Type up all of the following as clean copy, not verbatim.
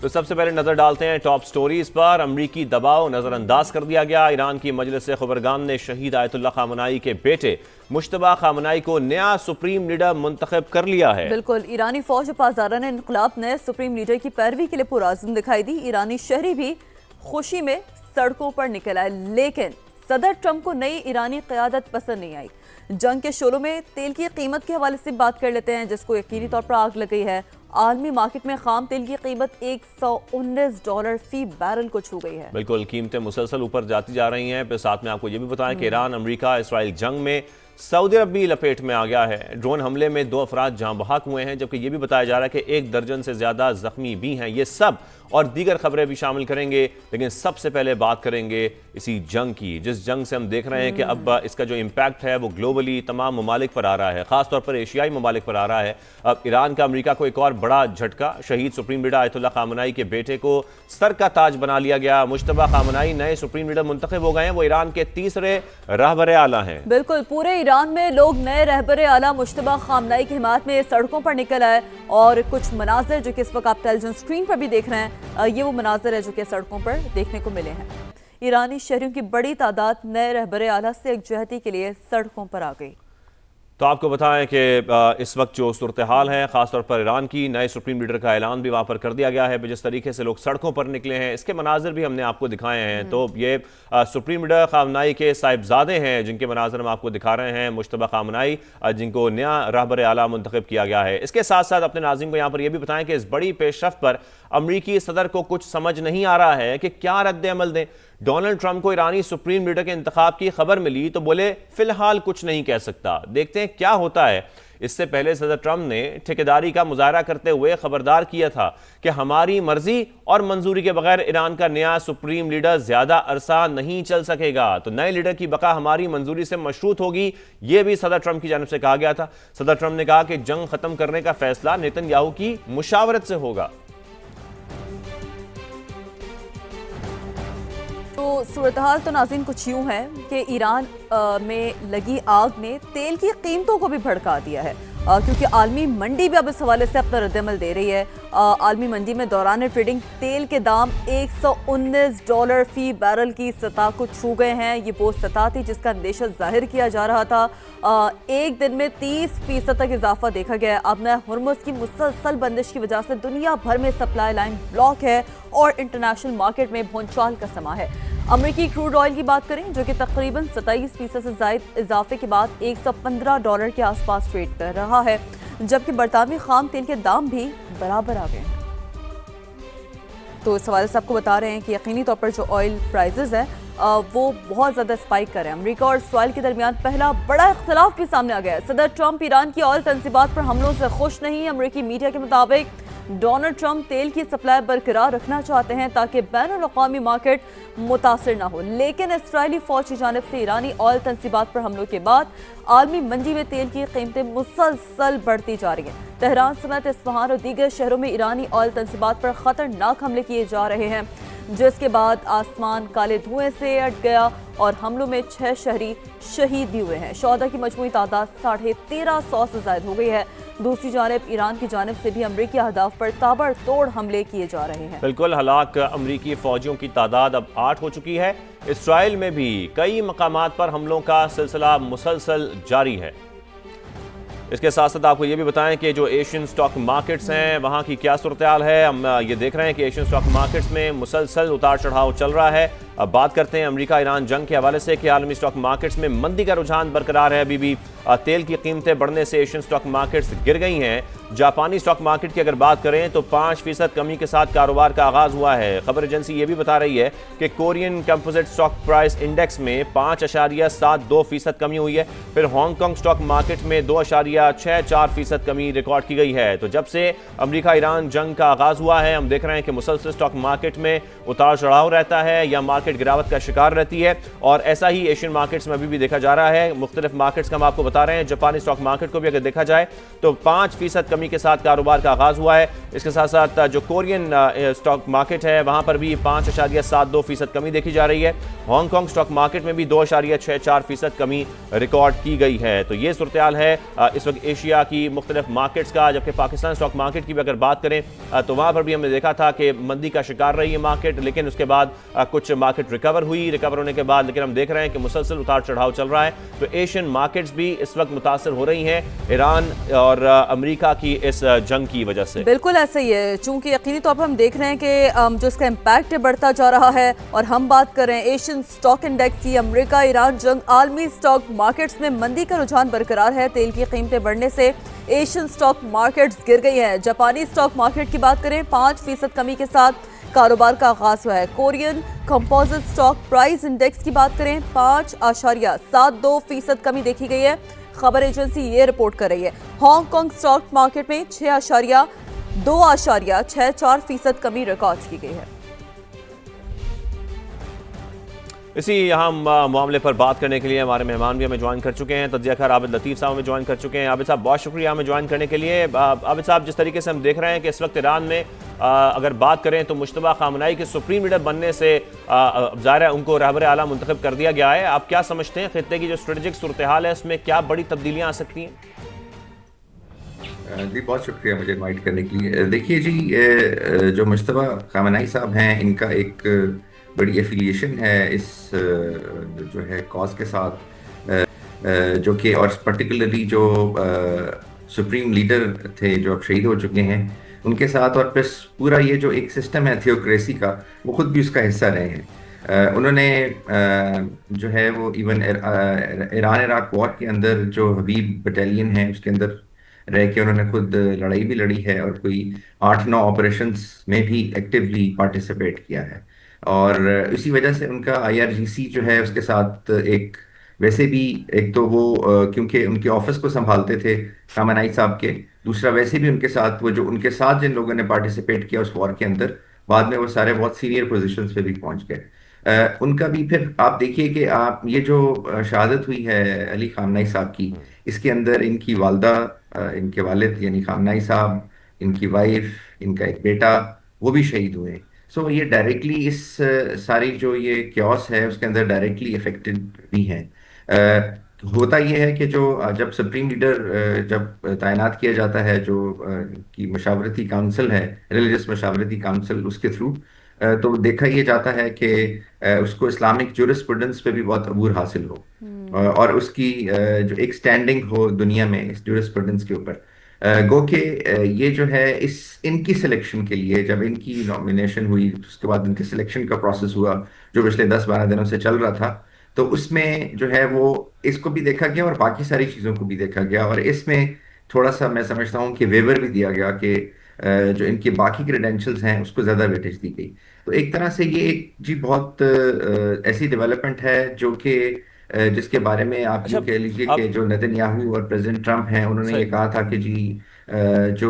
तो सबसे पहले नजर डालते हैं टॉप स्टोरीज पर। अमरीकी दबाव नजरअंदाज कर दिया गया। ईरान की मजलिस खबरगान ने शहीद आयतुल्लाह खामनाई के बेटे मुश्तबा खामनाई को नया सुप्रीम लीडर मुंतखब कर लिया है। बिल्कुल, ईरानी फौज पासदारान इनकलाब ने सुप्रीम लीडर की पैरवी के लिए पुरआज़म दिखाई दी। ईरानी शहरी भी खुशी में सड़कों पर निकल आए, लेकिन सदर ट्रंप को नई ईरानी क़यादत पसंद नहीं आई। जंग के शोलों में तेल की कीमत के हवाले से बात कर लेते हैं, जिसको यकीनी तौर पर आग लग गई है। आलमी मार्केट में खाम तेल की कीमत $119 फी बैरल को छू गई है। बिल्कुल, कीमतें मुसलसल ऊपर जाती जा रही हैं। फिर साथ में आपको ये भी बताएं कि ईरान, अमेरिका, इसराइल जंग में सऊदी अरब भी लपेट में आ गया है। ड्रोन हमले में 2 अफराद जाँ बहक हुए हैं, जबकि ये भी बताया जा रहा है कि 1 दर्जन से ज्यादा जख्मी भी हैं। ये सब और दीगर खबरें भी शामिल करेंगे, लेकिन सबसे पहले बात करेंगे इसी जंग की, जिस जंग से हम देख रहे हैं कि अब इसका जो इम्पैक्ट है वो ग्लोबली तमाम ममालिक पर आ रहा है, खासतौर पर एशियाई ममालिक पर आ रहा है। अब ईरान का अमेरिका को एक और बड़ा झटका। शहीद सुप्रीम लीडर आयतुल्लाह खामनाई के बेटे को सर का ताज बना लिया गया। मुश्तबा खामनाई नए सुप्रीम लीडर मुंतखब हो गए हैं। वो ईरान के तीसरे रहबरे आला हैं। बिल्कुल, पूरे ईरान में लोग नए रहबरे आला मुश्तबा खामनाई की हिमायत में सड़कों पर निकल आए और कुछ मनाजिर जो कि इस वक्त आप टेलीविजन स्क्रीन पर भी देख रहे हैं, ये वो मनाजिर है जो कि सड़कों पर देखने को मिले हैं। ईरानी शहरियों की बड़ी तादाद नए रहबरे आला से एकजहती के लिए सड़कों पर आ गई। तो आपको बताएं कि इस वक्त जो सूरत हाल है, खासतौर पर ईरान की, नए सुप्रीम लीडर का ऐलान भी वहाँ पर कर दिया गया है। जिस तरीके से लोग सड़कों पर निकले हैं, इसके मनाजिर भी हमने आपको दिखाए हैं। तो ये सुप्रीम लीडर खामनाई के साहिबजादे हैं, जिनके मनाजिर हम आपको दिखा रहे हैं। मुश्तबा खामनाई, जिनको नया रहबर आला मुंतखब किया गया है। इसके साथ साथ अपने नाज़रीन को यहाँ पर यह भी बताएं कि इस बड़ी पेशरफ पर अमरीकी सदर को कुछ समझ नहीं आ रहा है कि क्या रद्द अमल दें। डोनाल्ड ट्रंप को ईरानी सुप्रीम लीडर के इंतखाब की खबर मिली तो बोले फिलहाल कुछ नहीं कह सकता। देखते हैं क्या होता है। इससे पहले सदर ट्रंप ने ठेकेदारी का मुजाहरा करते हुए खबरदार किया था कि हमारी मर्जी और मंजूरी के बगैर ईरान का नया सुप्रीम लीडर ज्यादा अरसा नहीं चल सकेगा। तो नए लीडर की बका हमारी मंजूरी से मशरूत होगी, यह भी सदर ट्रंप की जानिब से कहा गया था। सदर ट्रंप ने कहा कि जंग खत्म करने का फैसला नेतन्याहू की मुशावरत से होगा। तो सूरत-ए-हाल तो नाज़रीन कुछ यूँ है कि ईरान में लगी आग ने तेल की कीमतों को भी भड़का दिया है, क्योंकि आलमी मंडी भी अब इस हवाले से अपना रद्दअमल दे रही है। आलमी मंडी में दौरान ट्रेडिंग तेल के दाम $119 फी बैरल की सतह को छू गए हैं। ये वो सतह थी जिसका अंदेशा जाहिर किया जा रहा था। एक दिन में 30% तक इजाफा देखा गया। अब नया हुर्मुज़ की मुसलसल बंदिश की वजह से दुनिया भर में सप्लाई लाइन ब्लॉक है और इंटरनेशनल मार्केट में भूचाल का समा है। अमरीकी क्रूड ऑयल की बात करें, जो कि तकरीबन 27% से ज़ायद इजाफे के बाद $115 के आसपास ट्रेड कर रहा है, जबकि बरतानवी खाम तेल के दाम भी बराबर आ गए हैं। तो इस हवाले से आपको बता रहे हैं कि यकीनी तौर पर जो ऑयल प्राइसेस है वो बहुत ज़्यादा स्पाइक कर रहे हैं। अमेरिका और इसराइल के दरमियान पहला बड़ा इख्तलाफ भी सामने आ गया है। सदर ट्रंप ईरान की ऑयल तंसीबात पर हमलों से खुश नहीं। अमरीकी मीडिया के मुताबिक डोनाल्ड ट्रंप तेल की सप्लाई बरकरार रखना चाहते हैं ताकि बैनुल-अक़वामी मार्केट मुतासर ना हो, लेकिन इसराइली फौज की जानिब से ईरानी ऑयल तंसीबात पर हमलों के बाद आलमी मंडी में तेल की कीमतें मुसलसल बढ़ती जा रही हैं। तेहरान समेत इस्फहान और दीगर शहरों में ईरानी ऑयल तंसीबात पर खतरनाक हमले किए जा रहे हैं, जिसके बाद आसमान काले धुएं से अट गया और हमलों में 6 शहरी शहीद भी हुए हैं। शोहदा की मजमूई तादाद 1350 से ज्यादा हो गई है। दूसरी जानिब ईरान की जानिब से भी अमरीकी अहदाफ पर ताबड़तोड़ हमले किए जा रहे हैं। बिल्कुल, हलाक अमरीकी फौजियों की तादाद अब 8 हो चुकी है। इसराइल में भी कई मकामात पर हमलों का सिलसिला मुसलसल जारी है। इसके साथ साथ आपको ये भी बताएं कि जो एशियन स्टॉक मार्केट्स हैं वहाँ की क्या सूरत हाल है। हम ये देख रहे हैं कि एशियन स्टॉक मार्केट्स में मुसलसल उतार चढ़ाव चल रहा है। अब बात करते हैं अमेरिका ईरान जंग के हवाले से कि आलमी स्टॉक मार्केट्स में मंदी का रुझान बरकरार है। अभी भी तेल की कीमतें बढ़ने से एशियन स्टॉक मार्केट्स गिर गई हैं। जापानी स्टॉक मार्केट की अगर बात करें तो 5% कमी के साथ कारोबार का आगाज हुआ है। खबर एजेंसी ये भी बता रही है कि Korean composite stock price index में 5.72% कमी हुई है। फिर हांगकांग स्टॉक मार्केट में 2.64% कमी रिकॉर्ड की गई है। तो जब से अमेरिका ईरान जंग का आगाज हुआ है, हम देख रहे हैं कि मुसलसल स्टॉक मार्केट में उतार चढ़ाव रहता है या मार्केट गिरावट का शिकार रहती है, और ऐसा ही एशियन मार्केट्स में अभी भी देखा जा रहा है। मुख्तलिफ मार्केट्स का हम आपको बता रहे हैं। जापानी स्टॉक मार्केट को भी अगर देखा जाए तो 5% कमी के साथ कारोबार का आगाज हुआ है। इसके साथ साथ जो कोरियन स्टॉक मार्केट है वहां पर भी 5.72% कमी देखी जा रही है। हांगकांग स्टॉक मार्केट में भी 2.64% कमी रिकॉर्ड की गई है। तो ये सूरत हाल है इस वक्त एशिया की मुख्तलिफ मार्केट्स का, जबकि पाकिस्तान स्टॉक मार्केट की भी अगर बात करें तो वहाँ पर भी हमने देखा था कि मंदी का शिकार रही है मार्केट, लेकिन उसके बाद कुछ मार्केट रिकवर होने के बाद, लेकिन हम देख रहे हैं कि मुसलसल उतार चढ़ाव चल रहा है। तो एशियन मार्केट्स भी इस वक्त मुतासर हो रही हैं ईरान और अमेरिका की इस जंग की वजह से। बिल्कुल ऐसे ही है, चूंकि यकीनी तौर पर हम देख रहे हैं कि जो इसका इम्पैक्ट बढ़ता जा रहा है। और हम बात कर रहे हैं एशियन स्टॉक इंडेक्स की। अमेरिका ईरान जंग, आलमी स्टॉक मार्केट्स में मंदी का रुझान बरकरार है। तेल की कीमतें बढ़ने से एशियन स्टॉक मार्केट्स गिर गई है। जापानी स्टॉक मार्केट की बात करें 5% कमी के साथ कारोबार का आगाज हुआ है। Korean composite stock price index की बात करें 5.72% कमी देखी गई है। खबर एजेंसी ये रिपोर्ट कर रही है। हांगकांग स्टॉक मार्केट में 2.64% कमी रिकॉर्ड की गई है। इसी अहम मामले पर बात करने के लिए हमारे मेहमान भी हमें ज्वाइन कर चुके हैं। तज्जियाकार आबिद लतीफ़ साहब हमें ज्वाइन कर चुके हैं। आबिद साहब, बहुत शुक्रिया हमें ज्वाइन करने के लिए। आबिद साहब, जिस तरीके से हम देख रहे हैं कि इस वक्त ईरान में अगर बात करें तो मुश्तबा खामनाई के सुप्रीम लीडर बनने से ज़ाहिर है उनको रहबर आला मुंतखब कर दिया गया है। आप क्या समझते हैं खित्ते की जो स्ट्रेटेजिक सूरत हाल है उसमें क्या बड़ी तब्दीलियाँ आ सकती हैं? जी, बहुत शुक्रिया मुझे इनवाइट करने के लिए। देखिए जी, जो मुश्तबा खामनाई साहब हैं, इनका एक बड़ी एफिलिएशन है इस जो है कॉज के साथ, जो कि और पर्टिकुलरली जो सुप्रीम लीडर थे जो अब शहीद हो चुके हैं उनके साथ, और प्लस पूरा ये जो एक सिस्टम है थियोक्रेसी का, वो खुद भी उसका हिस्सा रहे हैं। उन्होंने जो है वो इवन ईरान इराक वॉर के अंदर जो हबीब बटालियन है उसके अंदर रह के उन्होंने खुद लड़ाई भी लड़ी है और कोई 8-9 ऑपरेशंस में भी एक्टिवली पार्टिसिपेट किया है। और इसी वजह से उनका IRGC जो है उसके साथ एक वैसे भी, एक तो वो क्योंकि उनके ऑफिस को संभालते थे खामनाई साहब के, दूसरा वैसे भी उनके साथ वो जो उनके साथ जिन लोगों ने पार्टिसिपेट किया उस वॉर के अंदर, बाद में वो सारे बहुत सीनियर पोजीशंस पे भी पहुंच गए। उनका भी फिर आप देखिए कि आप ये जो शहादत हुई है अली खामनाई साहब की, इसके अंदर इनकी वालदा, इनके वालिद यानी खामनाई साहब, इनकी वाइफ, इनका एक बेटा, वो भी शहीद हुए। सो ये डायरेक्टली इस सारी जो ये क्योस है उसके अंदर डायरेक्टली इफेक्टेड भी हैं। होता यह है कि जो जब सुप्रीम लीडर जब तैनात किया जाता है, जो की मशावरती काउंसिल है, रिलीजियस मशावरती काउंसिल, उसके थ्रू तो देखा यह जाता है कि उसको इस्लामिक जुरिस्प्रूडेंस पे भी बहुत अबूर हासिल हो, और उसकी जो एक स्टैंडिंग हो दुनिया में इस जुरिस्प्रूडेंस के ऊपर। गो के ये जो है इनकी सिलेक्शन के लिए जब इनकी नॉमिनेशन हुई, उसके बाद इनके सिलेक्शन का प्रोसेस हुआ जो पिछले 10-12 दिनों से चल रहा था, तो उसमें जो है वो इसको भी देखा गया और बाकी सारी चीज़ों को भी देखा गया, और इसमें थोड़ा सा मैं समझता हूँ कि वेवर भी दिया गया कि जो इनके बाकी क्रेडेंशियल्स हैं उसको ज़्यादा वेटेज दी गई। तो एक तरह से ये एक जी बहुत ऐसी डेवलपमेंट है जो कि जिसके बारे में आप यूँ कह लीजिए कि जो नेतन्याहू और प्रेसिडेंट ट्रंप हैं, उन्होंने ये कहा था कि जी जो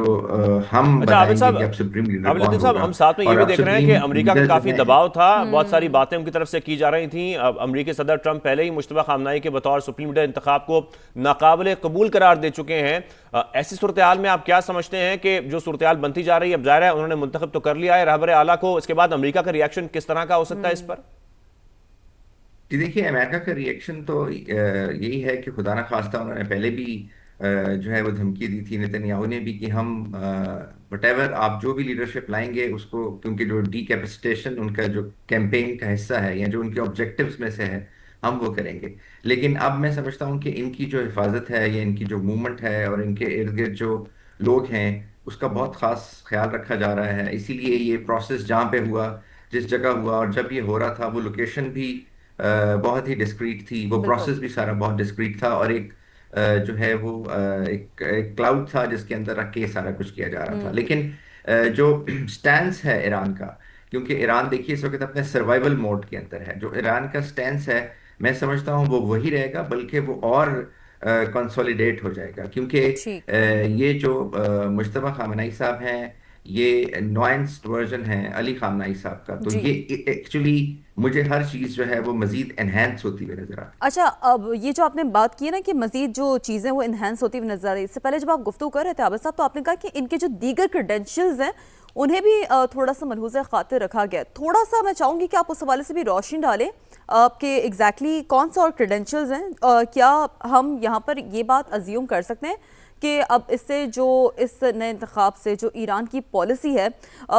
हम बताएंगे कि अब सुप्रीम लीडर कौन होगा। हम साथ में ये भी देख रहे हैं कि अमेरिका का काफी दबाव था, बहुत सारी बातें उनकी तरफ से की जा रही थी। अमेरिकी सदर ट्रंप पहले ही मुश्तबा खामनाई के बतौर सुप्रीम लीडर इंतखाब को नाकाबिल कबूल करार दे चुके हैं। ऐसी सूरत हाल में आप क्या समझते हैं कि जो सूरत हाल बनती जा रही है, अब जाहिर है उन्होंने मुंतखब तो कर लिया है रहबर आला को, इसके बाद अमेरिका का रिएक्शन किस तरह का हो सकता है इस पर? जी देखिए, अमेरिका का रिएक्शन तो यही है कि खुदा न खास्ता उन्होंने पहले भी जो है वो धमकी दी थी नेतन्याहू ने भी कि हम वटेवर आप जो भी लीडरशिप लाएंगे उसको, क्योंकि जो डीकैपिटेशन उनका जो कैंपेन का हिस्सा है या जो उनके ऑब्जेक्टिव्स में से है, हम वो करेंगे। लेकिन अब मैं समझता हूँ कि इनकी जो हिफाजत है या इनकी जो मूवमेंट है और इनके इर्द गिर्द जो लोग हैं उसका बहुत खास ख्याल रखा जा रहा है। इसीलिए ये प्रोसेस जहाँ पे हुआ, जिस जगह हुआ और जब ये हो रहा था, वो लोकेशन भी बहुत ही डिस्क्रीट थी, वो प्रोसेस भी सारा बहुत डिस्क्रीट था, और एक जो है वो एक क्लाउड था जिसके अंदर रख के सारा कुछ किया जा रहा था। लेकिन जो स्टैंस है ईरान का, क्योंकि ईरान देखिए इस वक्त अपने सर्वाइवल मोड के अंदर है, जो ईरान का स्टैंस है मैं समझता हूँ वो वही रहेगा, बल्कि वो और कंसोलिडेट हो जाएगा, क्योंकि ये जो मुश्तबा खामनाई साहब हैं ये नुआंस्ड वर्जन है अली खामनाई साहब का, तो ये एक्चुअली मुझे हर चीज़ जो है वो मजीद एनहेंस होती हुई नजर आती है। अच्छा, अब ये जो आपने बात की है ना कि मजीद जो चीज़ें वो एनहेंस होती हुई नजर आ रही है, इससे पहले जब आप गुफ्तगू कर रहे थे आबिद साहब, तो आपने कहा कि इनके जो दीगर क्रेडेंशियल्स हैं उन्हें भी थोड़ा सा मलहूज़ खातिर रखा गया। थोड़ा सा मैं चाहूँगी कि आप उस हवाले से भी रोशनी डालें आपके एग्जैक्टली कौन सा और क्रेडेंशियल्स हैं। क्या हम यहाँ पर ये बात अज्यूम कर सकते हैं कि अब इससे जो इस नए इंतखाब से जो ईरान की पॉलिसी है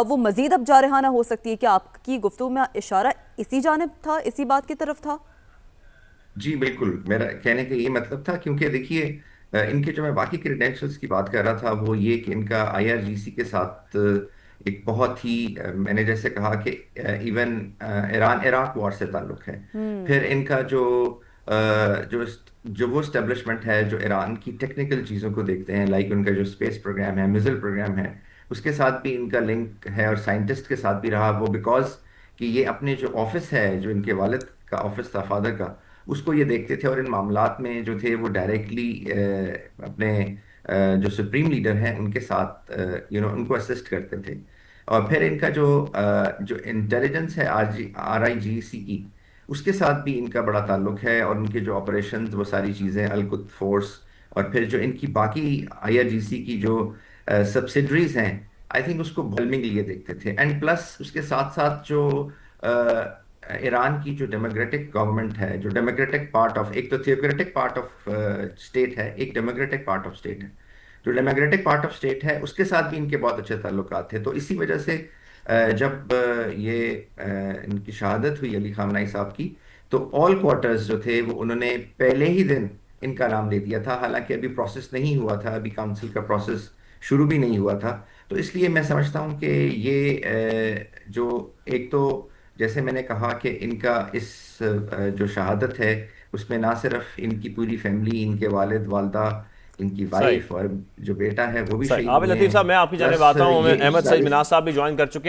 वो मज़ीद अब जारहाना हो सकती है? क्या आपकी गुफ्तगू में इशारा इसी जानिब था, इसी बात की तरफ था? जी बिल्कुल, मेरा कहने का ये मतलब था, क्योंकि देखिए इनके जो मैं बाकी क्रेडेंशियल्स की बात कर रहा था वो ये कि इनका आईआरजीसी के साथ एक बहुत ही मैंने जैसे कहा कि इवन ईरान इराक वॉर से ताल्लुक है। फिर इनका अ, जो जो वो स्टेब्लिशमेंट है जो ईरान की टेक्निकल चीज़ों को देखते हैं, लाइक उनका जो स्पेस प्रोग्राम है, मिसाइल प्रोग्राम है, उसके साथ भी इनका लिंक है, और साइंटिस्ट के साथ भी रहा वो, बिकॉज कि ये अपने जो ऑफिस है, जो इनके वालिद का ऑफिस था, फादर का, उसको ये देखते थे, और इन मामलात में जो थे वो डायरेक्टली अपने जो सुप्रीम लीडर हैं उनके साथ उनको असिस्ट करते थे। और फिर इनका जो इंटेलिजेंस है RIGC की, उसके साथ भी इनका बड़ा ताल्लुक है, और उनके जो ऑपरेशन वो सारी चीज़ें अल-कुद्स फोर्स, और फिर जो इनकी बाकी IRGC की जो सब्सिडरीज हैं, आई थिंक उसको overwhelmingly ये देखते थे। एंड प्लस उसके साथ साथ जो ईरान की जो डेमोक्रेटिक गवर्नमेंट है, जो डेमोक्रेटिक पार्ट ऑफ, एक तो थियोक्रेटिक पार्ट ऑफ स्टेट है, एक डेमोक्रेटिक पार्ट ऑफ स्टेट है, जो डेमोक्रेटिक पार्ट ऑफ स्टेट है उसके साथ भी इनके बहुत अच्छे ताल्लुकात थे। तो इसी वजह से जब इनकी शहादत हुई अली खामनाई साहब की, तो ऑल क्वार्टर्स जो थे वो उन्होंने पहले ही दिन इनका नाम दे दिया था, हालांकि अभी प्रोसेस नहीं हुआ था, अभी काउंसिल का प्रोसेस शुरू भी नहीं हुआ था। तो इसलिए मैं समझता हूँ कि ये जो एक तो जैसे मैंने कहा कि इनका इस जो शहादत है उसमें ना सिर्फ इनकी पूरी फैमिली, इनके वालिद वालदा, इनकी सही वाइफ और जो बेटा है वो भी सही। शहीद आबिद हुए लतीफ़ हैं, साहब, मैं आपकी जानिब प्लस आता हूँ। ये अहमद सईद इसराइल। मिनाज साहब भी ज्वाइन कर चुके हैं।